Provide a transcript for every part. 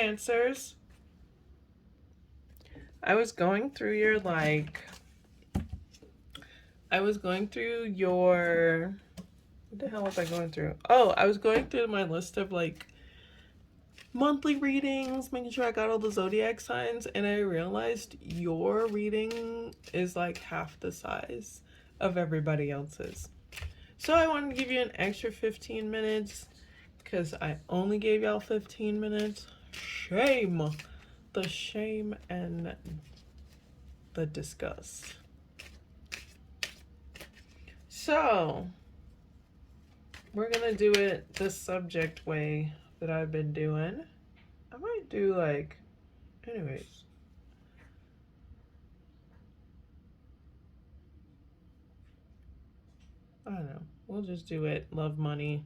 Cancers. I was going through your what the hell was I going through? Oh, I was going through my list of monthly readings, making sure I got all the zodiac signs, and I realized your reading is like half the size of everybody else's. So I wanted to give you an extra 15 minutes because I only gave y'all 15 minutes. Shame. The shame and the disgust. So, we're gonna do it the subject way that I've been doing. I might do anyways. I don't know. We'll just do it love, money,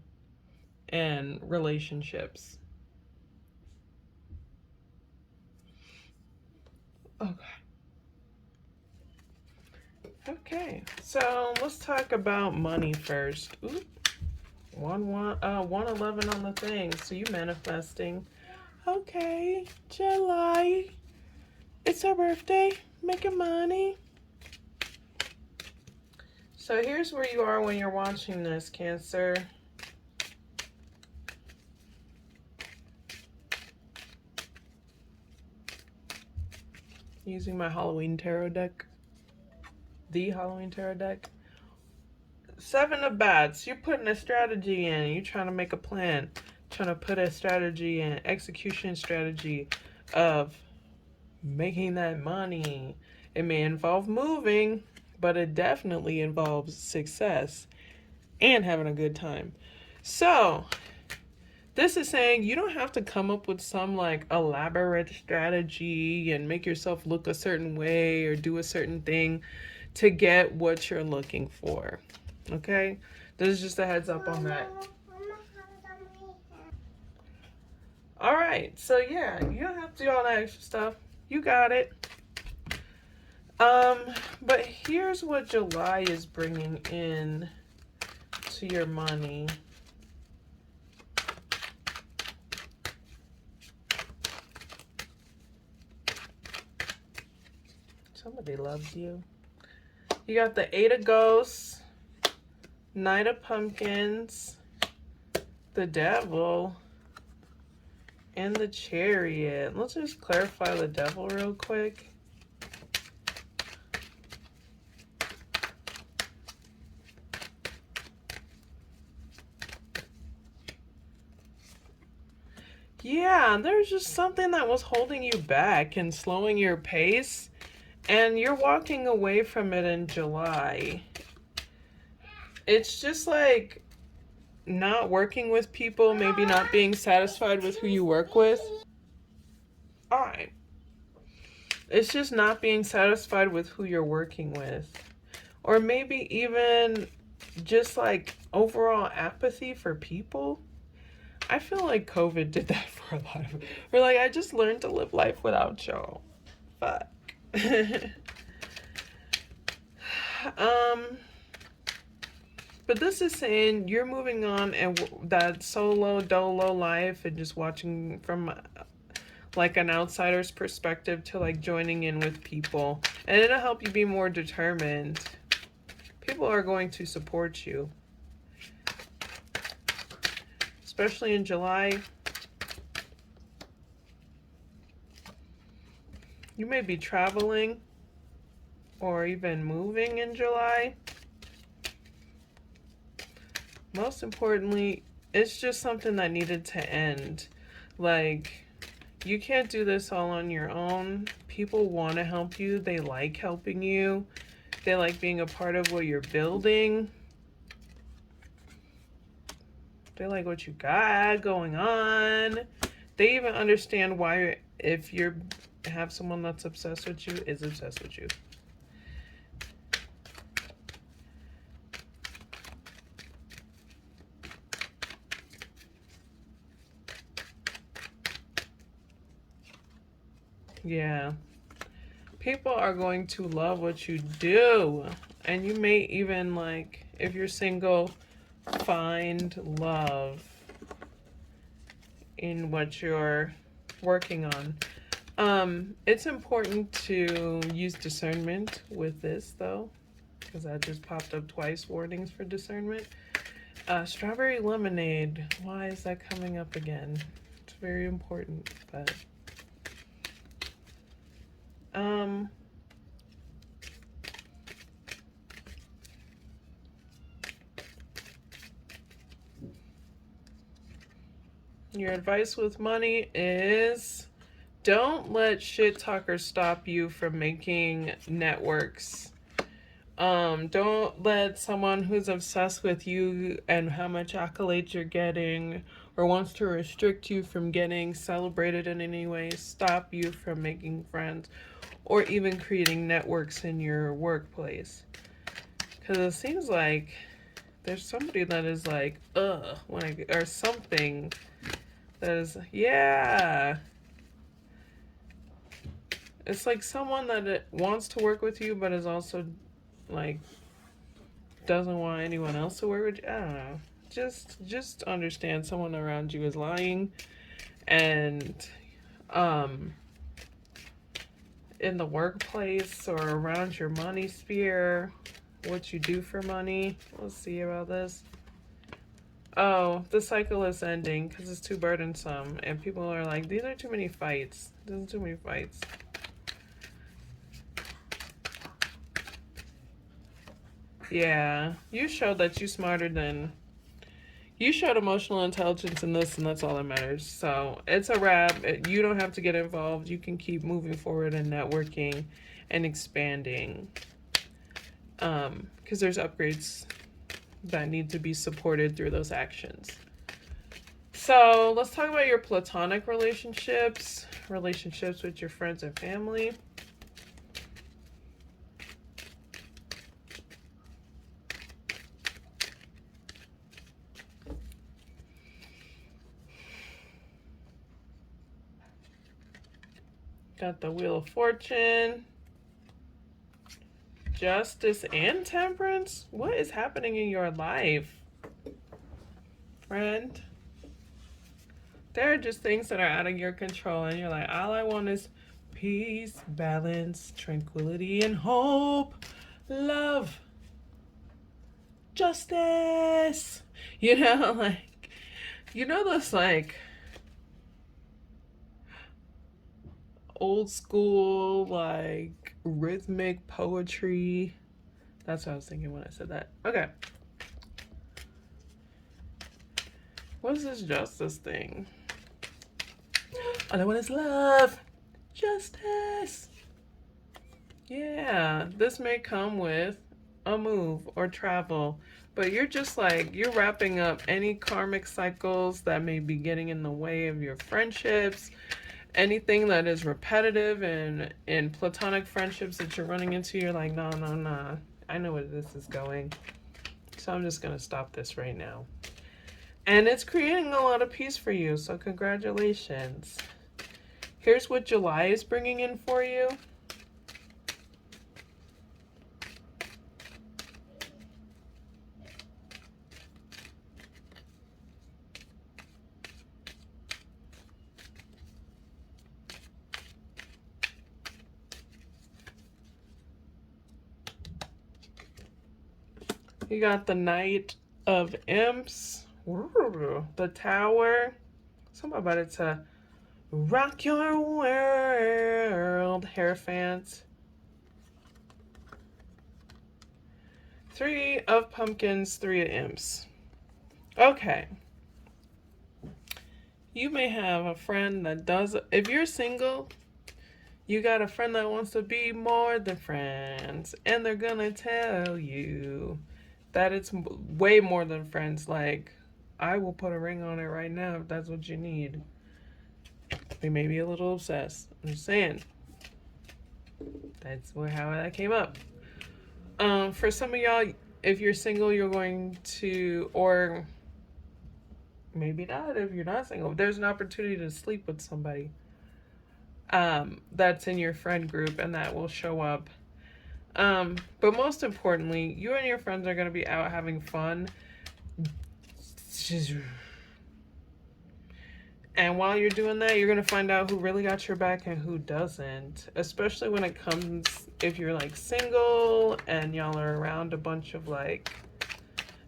and relationships. Okay. Okay, so let's talk about money first. Ooh, 111 on the thing. So you manifesting. Okay, July. It's our birthday. Making money. So here's where you are when you're watching this, Cancer. Using my Halloween tarot deck. The Halloween tarot deck. 7 of Bats. You're putting a strategy in. You're trying to make a plan. Trying to put a strategy in. Execution strategy of making that money. It may involve moving, but it definitely involves success and having a good time. So, this is saying you don't have to come up with some elaborate strategy and make yourself look a certain way or do a certain thing to get what you're looking for. Okay? This is just a heads up on that. Alright, so yeah, you don't have to do all that extra stuff. You got it. But here's what July is bringing in to your money. Somebody loves you. You got the 8 of Ghosts, Knight of Pumpkins, the Devil, and the Chariot. Let's just clarify the Devil real quick. Yeah, there's just something that was holding you back and slowing your pace, and you're walking away from it in July. It's just not working with people, maybe not being satisfied with who you work with. Alright. It's just not being satisfied with who you're working with. Or maybe even just overall apathy for people. I feel like COVID did that for a lot of it. We're I just learned to live life without y'all. Fuck. But this is saying you're moving on and that solo dolo life and just watching from an outsider's perspective to joining in with people, and it'll help you be more determined. People are going to support you, especially in July. You may be traveling or even moving in July. Most importantly, it's just something that needed to end. You can't do this all on your own. People want to help you. They like helping you. They like being a part of what you're building. They like what you got going on. They even understand why, if you have someone that's obsessed with you, is obsessed with you. Yeah. People are going to love what you do. And you may even, if you're single, find love in what you're working on. It's important to use discernment with this though, because I just popped up twice warnings for discernment. Strawberry lemonade. Why is that coming up again? It's very important, but your advice with money is don't let shit talkers stop you from making networks. Don't let someone who's obsessed with you and how much accolades you're getting or wants to restrict you from getting celebrated in any way stop you from making friends or even creating networks in your workplace. Because it seems like there's somebody that is like, when or something that is, yeah. It's like someone that wants to work with you, but is also like doesn't want anyone else to work with you. I don't know. Just understand someone around you is lying, and in the workplace or around your money sphere, what you do for money. Let's see about this. Oh, the cycle is ending because it's too burdensome, and people are like, these are too many fights. There's too many fights. Yeah, you showed that you smarter than you showed emotional intelligence in this, and that's all that matters. So it's a wrap. You don't have to get involved. You can keep moving forward and networking and expanding. Because there's upgrades that need to be supported through those actions. So let's talk about your platonic relationships, relationships with your friends and family. Got the Wheel of Fortune, Justice, and Temperance. What is happening in your life, friend? There are just things that are out of your control, and you're like, all I want is peace, balance, tranquility, and hope, love, justice. You know, like, you know those, like, old school, like, rhythmic poetry. That's what I was thinking when I said that. Okay. What's this justice thing? All I want is love, justice. Yeah, this may come with a move or travel, but you're just like, you're wrapping up any karmic cycles that may be getting in the way of your friendships. Anything that is repetitive and in platonic friendships that you're running into, you're like, no, I know where this is going. So I'm just going to stop this right now. And it's creating a lot of peace for you. So congratulations. Here's what July is bringing in for you. You got the Knight of Imps, the Tower. Something about it to rock your world, Hierophant. Three of Pumpkins, Three of Imps. Okay. You may have a friend that does, if you're single, you got a friend that wants to be more than friends, and they're gonna tell you that it's way more than friends. Like, I will put a ring on it right now if that's what you need. They may be a little obsessed. I'm just saying. That's how that came up. For some of y'all, if you're single, you're going to, or maybe not if you're not single, there's an opportunity to sleep with somebody that's in your friend group, and that will show up. But most importantly, you and your friends are going to be out having fun. And while you're doing that, you're going to find out who really got your back and who doesn't. Especially when it comes, if you're like single and y'all are around a bunch of like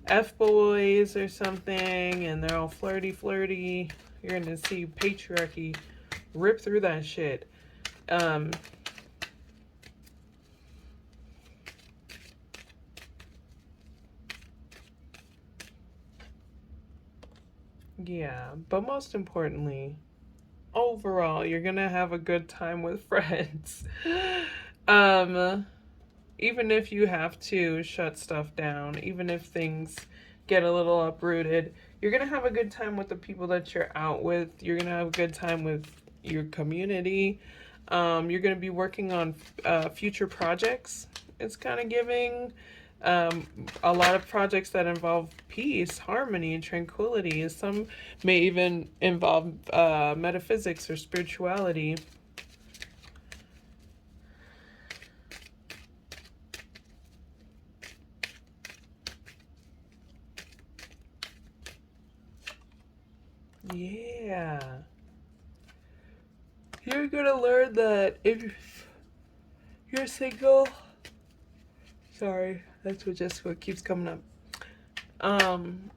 F-boys or something and they're all flirty. You're going to see patriarchy rip through that shit. Yeah, but most importantly, overall, you're gonna have a good time with friends. um, Even if you have to shut stuff down, even if things get a little uprooted, you're gonna have a good time with the people that you're out with. You're gonna have a good time with your community. You're gonna be working on future projects. It's kind of giving a lot of projects that involve peace, harmony, and tranquility. Some may even involve metaphysics or spirituality. Yeah. You're gonna learn that if you're single, sorry, that's what keeps coming up.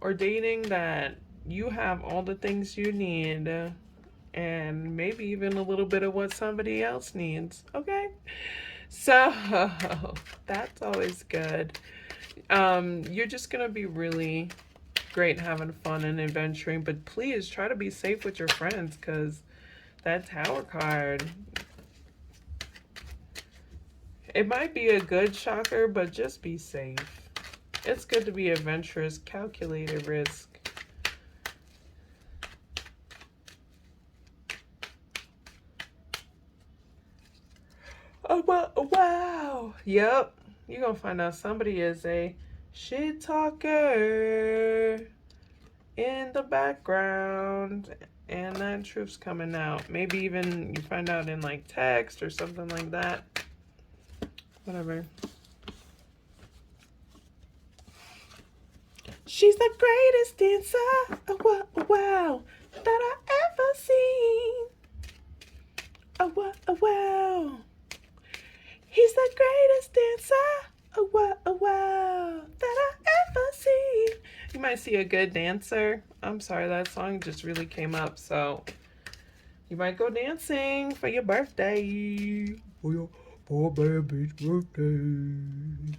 Or dating, that you have all the things you need, and maybe even a little bit of what somebody else needs. Okay? So that's always good. You're just gonna be really great having fun and adventuring, but please try to be safe with your friends, because that Tower card, it might be a good shocker, but just be safe. It's good to be adventurous, calculated risk. Oh, wow. Yep. You're going to find out somebody is a shit talker in the background. And that truth's coming out. Maybe even you find out in like text or something like that. Whatever. She's the greatest dancer, oh wow, that I ever seen. Oh wow. He's the greatest dancer, oh wow, that I ever seen. You might see a good dancer. I'm sorry, that song just really came up, so you might go dancing for your birthday. For baby's birthday.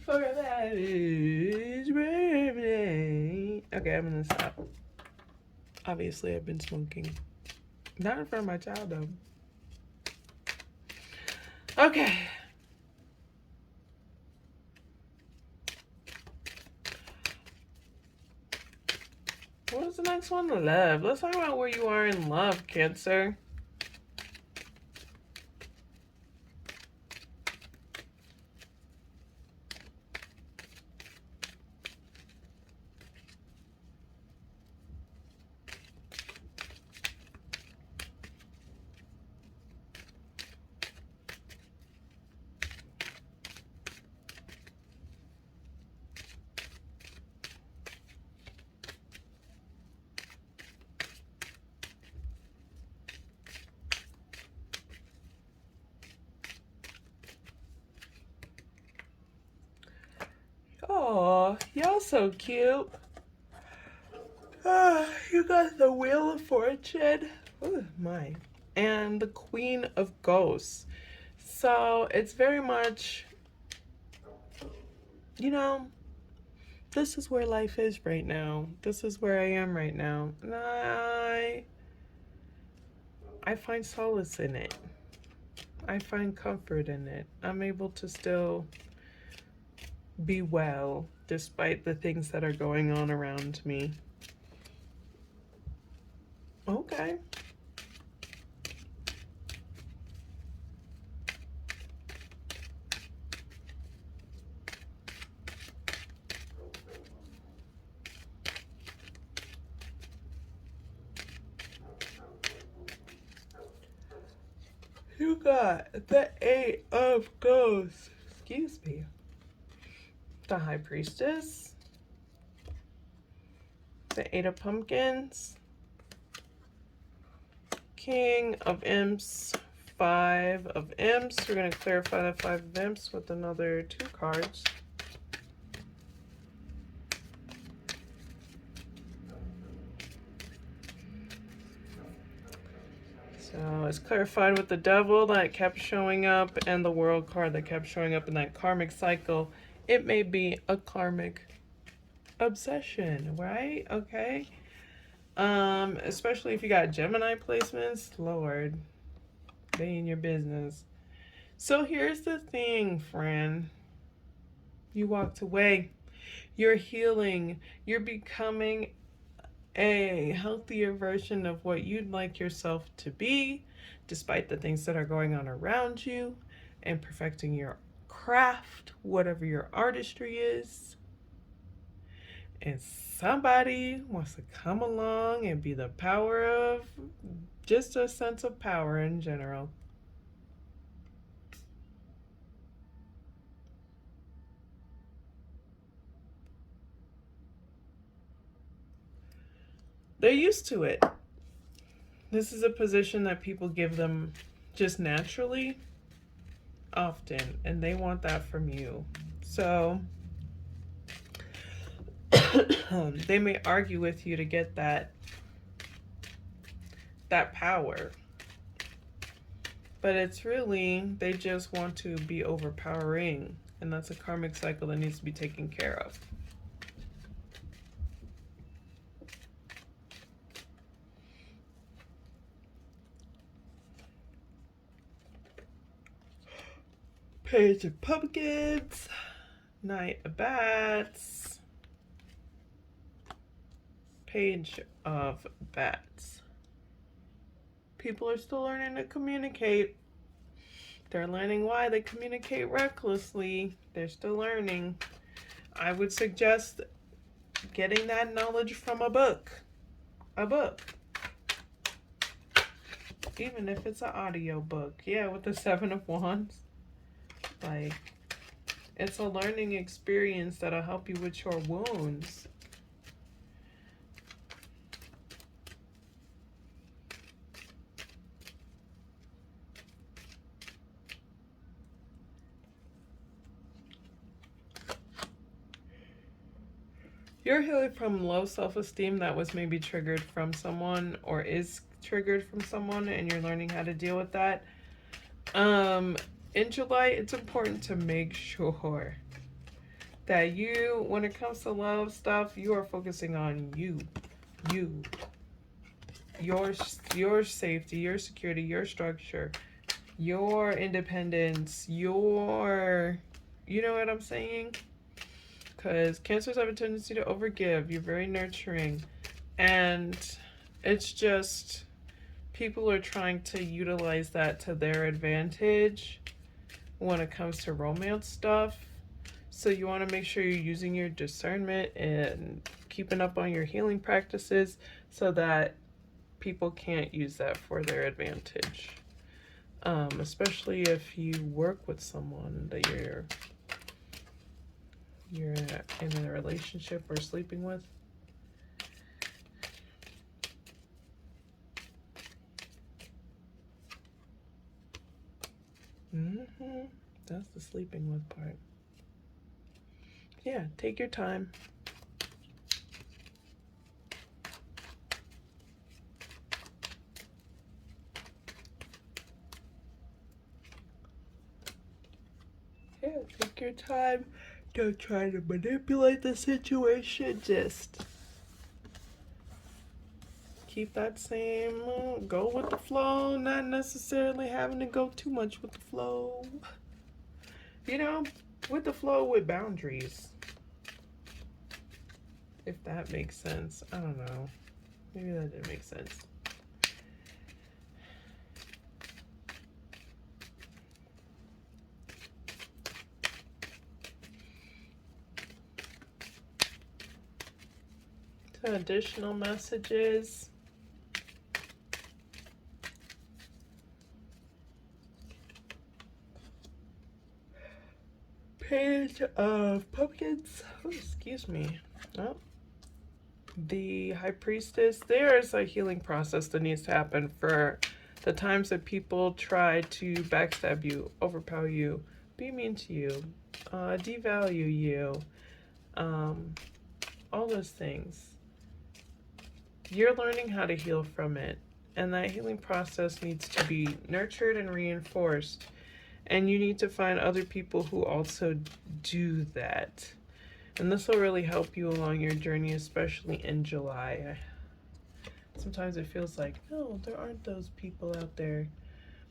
For baby's birthday. Okay, I'm gonna stop. Obviously, I've been smoking. Not in front of my child, though. Okay. What is the next one? Love. Let's talk about where you are in love, Cancer. Oh, y'all so cute. You got the Wheel of Fortune. Oh, my. And the Queen of Ghosts. So it's very much, you know, this is where life is right now. This is where I am right now. And I find solace in it. I find comfort in it. I'm able to still be well despite the things that are going on around me. Okay. You got the Eight of Ghosts. Excuse me. The High Priestess. the 8 of Pumpkins, King of Imps, 5 of Imps. We're going to clarify the 5 of Imps with another 2 cards. So it's clarified with the Devil that kept showing up and the World card that kept showing up in that karmic cycle. It may be a karmic obsession, right? Okay. Especially if you got Gemini placements, Lord, they in your business. So here's the thing, friend. You walked away. You're healing. You're becoming a healthier version of what you'd like yourself to be, despite the things that are going on around you, and perfecting your craft, whatever your artistry is. And somebody wants to come along and be the power of just a sense of power in general. They're used to it. This is a position that people give them just naturally, often, and they want that from you. So they may argue with you to get that power. But it's really, they just want to be overpowering, and that's a karmic cycle that needs to be taken care of. Page of Pumpkins, Knight of Bats, Page of Bats. People are still learning to communicate. They're learning why they communicate recklessly. They're still learning. I would suggest getting that knowledge from a book. A book. Even if it's an audio book. Yeah, with the 7 of Wands. Like, it's a learning experience that'll help you with your wounds. You're healing from low self-esteem that was maybe triggered from someone or is triggered from someone, and you're learning how to deal with that. In July, it's important to make sure that you, when it comes to love stuff, you are focusing on you, your safety, your security, your structure, your independence, your, you know what I'm saying? Because Cancers have a tendency to overgive. You're very nurturing. And it's just, people are trying to utilize that to their advantage when it comes to romance stuff. So you want to make sure you're using your discernment and keeping up on your healing practices so that people can't use that for their advantage. Especially if you work with someone that you're in a relationship or sleeping with. That's the sleeping with part. Yeah, take your time. Yeah, take your time. Don't try to manipulate the situation. Just keep that same, go with the flow, not necessarily having to go too much with the flow. You know, with the flow with boundaries. If that makes sense. I don't know. Maybe that didn't make sense. Some additional messages. Page of Pumpkins. Oh, excuse me. Oh. the High Priestess, there is a healing process that needs to happen for the times that people try to backstab you, overpower you, be mean to you, devalue you, all those things. You're learning how to heal from it, and that healing process needs to be nurtured and reinforced. And you need to find other people who also do that. And this will really help you along your journey, especially in July. Sometimes it feels like, no, there aren't those people out there.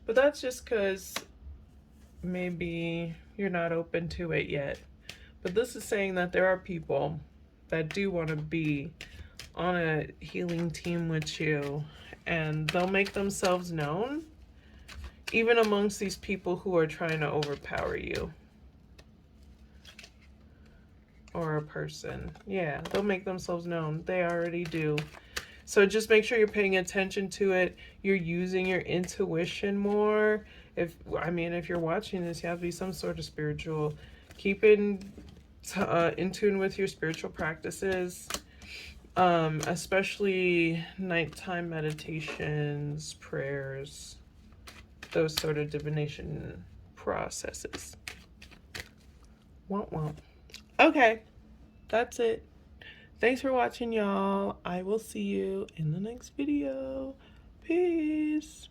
But that's just because maybe you're not open to it yet. But this is saying that there are people that do want to be on a healing team with you, and they'll make themselves known even amongst these people who are trying to overpower you. Or a person. Yeah, they'll make themselves known. They already do. So just make sure you're paying attention to it. You're using your intuition more. If you're watching this, you have to be some sort of spiritual. Keep in tune with your spiritual practices, especially nighttime meditations, prayers, those sort of divination processes. Womp womp. Okay, that's it. Thanks for watching, y'all. I will see you in the next video. Peace.